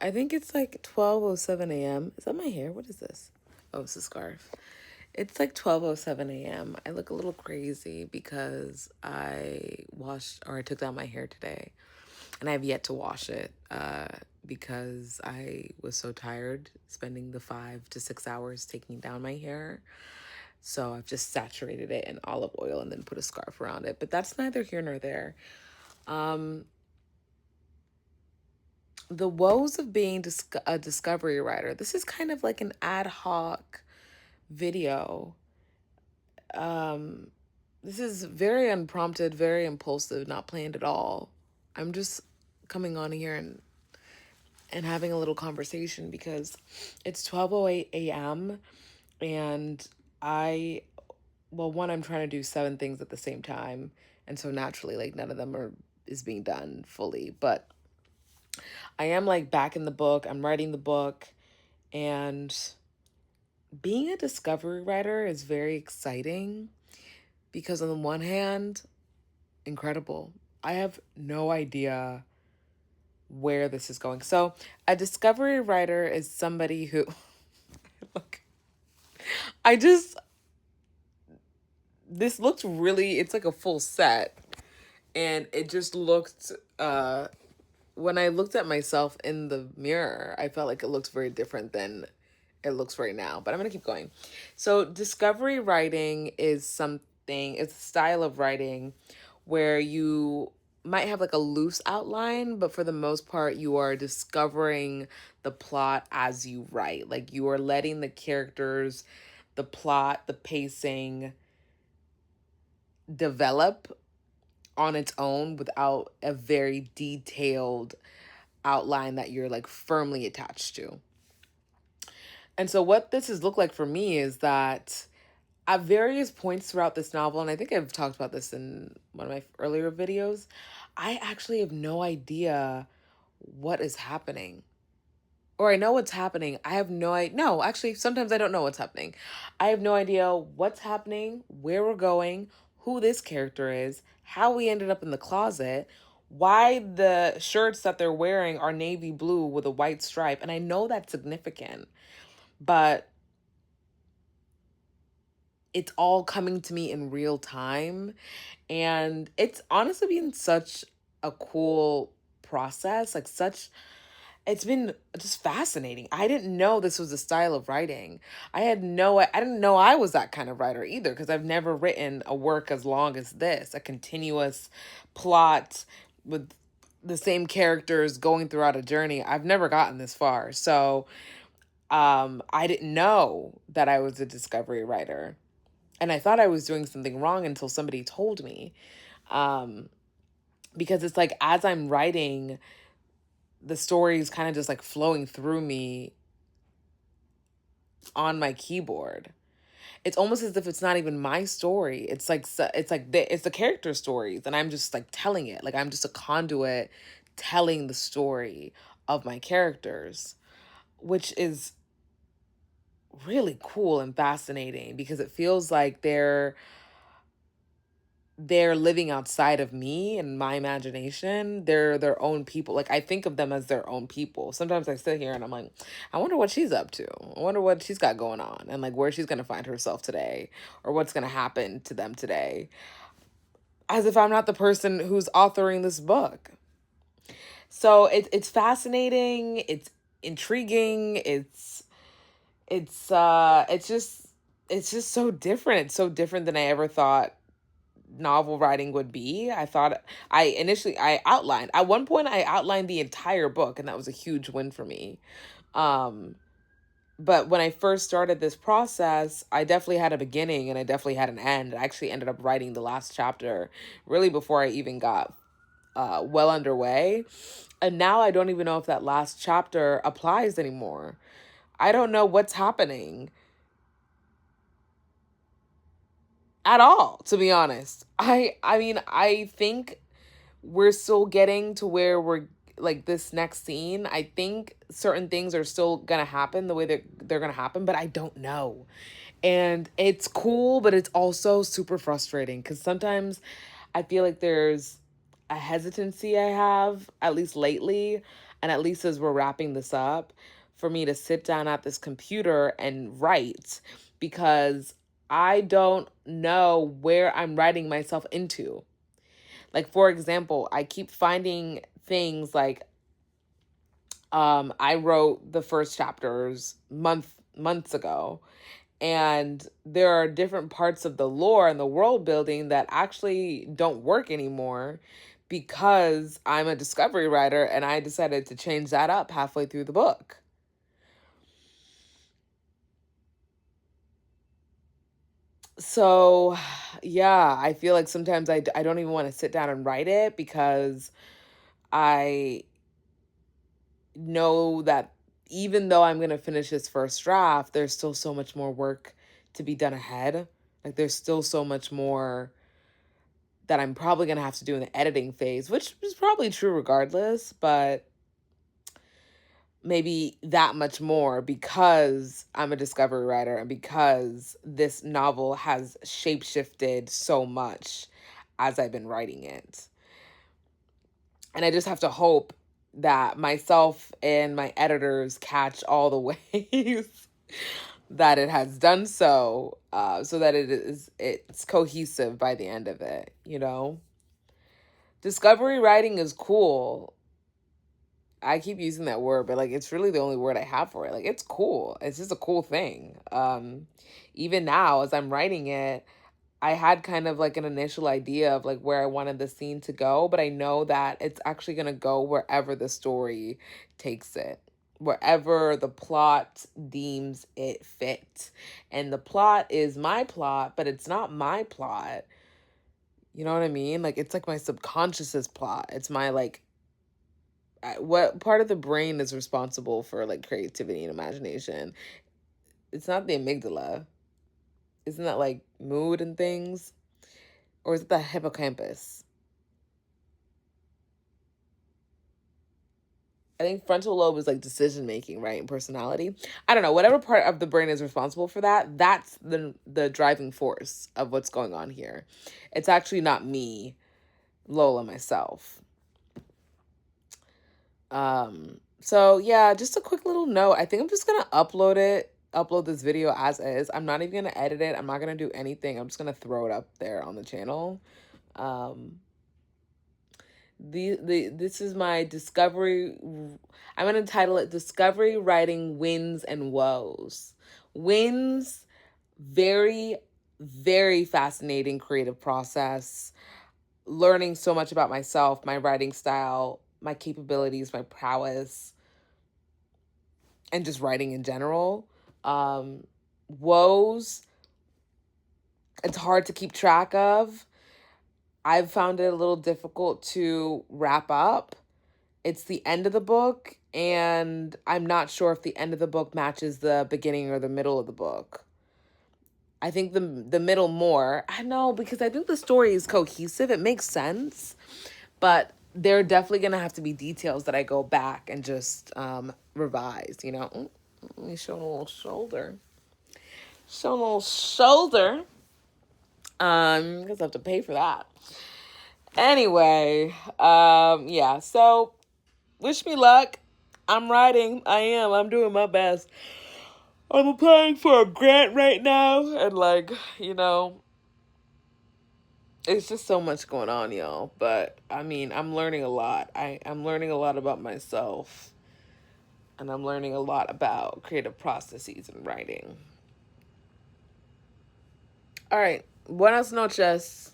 I think it's like 12:07 a.m. Is that my hair? What is this? Oh, it's a scarf. It's like 12:07 a.m. I look a little crazy because I took down my hair today, and I have yet to wash it because I was so tired spending the 5 to 6 hours taking down my hair. So I've just saturated it in olive oil and then put a scarf around it. But that's neither here nor there. Um, the woes of being a discovery writer. This is kind of like an ad hoc video. Um, this is very unprompted, very impulsive, not planned at all. I'm just coming on here and having a little conversation because it's 12:08 a.m. and one, I'm trying to do 7 things at the same time, and so naturally, like, none of them is being done fully, but I am like back in the book. I'm writing the book, and being a discovery writer is very exciting because on the one hand, incredible. I have no idea where this is going. So, a discovery writer is somebody who look, I just this looked really, it's like a full set, and it just looked when I looked at myself in the mirror, I felt like it looked very different than it looks right now. But I'm going to keep going. So, discovery writing is it's a style of writing where you might have like a loose outline, but for the most part, you are discovering the plot as you write. Like, you are letting the characters, the plot, the pacing develop on its own without a very detailed outline that you're like firmly attached to. And so what this has looked like for me is that at various points throughout this novel, and I think I've talked about this in one of my earlier videos, I actually have no idea what is happening. Or I know what's happening. I have no idea. No, actually, sometimes I don't know what's happening. I have no idea what's happening, where we're going, who this character is, how we ended up in the closet, why the shirts that they're wearing are navy blue with a white stripe. And I know that's significant, but it's all coming to me in real time. And it's honestly been such a cool process, it's been just fascinating. I didn't know this was a style of writing. I didn't know I was that kind of writer either, because I've never written a work as long as this, a continuous plot with the same characters going throughout a journey. I've never gotten this far. So, I didn't know that I was a discovery writer. And I thought I was doing something wrong until somebody told me. Um, because it's like as I'm writing, the story is kind of just like flowing through me on my keyboard. It's almost as if it's not even my story. It's the character stories, and I'm just like telling it. Like, I'm just a conduit telling the story of my characters, which is really cool and fascinating because it feels like they're living outside of me and my imagination. They're their own people. Like, I think of them as their own people. Sometimes I sit here and I'm like, I wonder what she's up to. I wonder what she's got going on and like where she's going to find herself today or what's going to happen to them today. As if I'm not the person who's authoring this book. So it's fascinating. It's intriguing. It's just so different. It's so different than I ever thought novel writing would be. I outlined at one point I outlined the entire book, and that was a huge win for me. Um but when I first started this process, I definitely had a beginning and I definitely had an end. I actually ended up writing the last chapter really before I even got well underway. And now I don't even know if that last chapter applies anymore. I don't know what's happening at all, to be honest. I mean, I think we're still getting to where we're like this next scene. I think certain things are still gonna happen the way they're gonna happen, but I don't know. And it's cool, but it's also super frustrating because sometimes I feel like there's a hesitancy I have, at least lately, and at least as we're wrapping this up, for me to sit down at this computer and write, because I don't know where I'm writing myself into. Like, for example, I keep finding things like, I wrote the first chapters months ago, and there are different parts of the lore and the world building that actually don't work anymore because I'm a discovery writer and I decided to change that up halfway through the book. So, yeah, I feel like sometimes I don't even want to sit down and write it because I know that even though I'm going to finish this first draft, there's still so much more work to be done ahead. Like, there's still so much more that I'm probably going to have to do in the editing phase, which is probably true regardless, but maybe that much more because I'm a discovery writer and because this novel has shapeshifted so much as I've been writing it. And I just have to hope that myself and my editors catch all the ways that it has done so, so that it's cohesive by the end of it, you know? Discovery writing is cool. I keep using that word, but like it's really the only word I have for it. Like it's cool. It's just a cool thing. Even now as I'm writing it, I had kind of like an initial idea of like where I wanted the scene to go, but I know that it's actually going to go wherever the story takes it, wherever the plot deems it fit. And the plot is my plot, but it's not my plot. You know what I mean? Like it's like my subconscious's plot. It's my like what part of the brain is responsible for like creativity and imagination? It's not the amygdala. Isn't that like mood and things? Or is it the hippocampus? I think frontal lobe is like decision making, right? And personality. I don't know. Whatever part of the brain is responsible for that, that's the driving force of what's going on here. It's actually not me, Lola, myself. So yeah, just a quick little note. I think I'm just gonna upload this video as is. I'm not even gonna edit it. I'm not gonna do anything. I'm just gonna throw it up there on the channel. This is my discovery. I'm gonna title it Discovery Writing Wins and Woes. Wins, very, very fascinating creative process. Learning so much about myself, my writing style, my capabilities, my prowess, and just writing in general. Woes, it's hard to keep track of. I've found it a little difficult to wrap up. It's the end of the book, and I'm not sure if the end of the book matches the beginning or the middle of the book. I think the middle more. I know, because I think the story is cohesive. It makes sense. But there are definitely going to have to be details that I go back and just revise, you know. Let me show a little shoulder. Show a little shoulder. Because I have to pay for that. Anyway, yeah, so wish me luck. I'm writing. I'm doing my best. I'm applying for a grant right now, and like, you know, it's just so much going on, y'all. But I mean, I'm learning a lot. I'm learning a lot about myself, and I'm learning a lot about creative processes and writing. All right, buenas noches.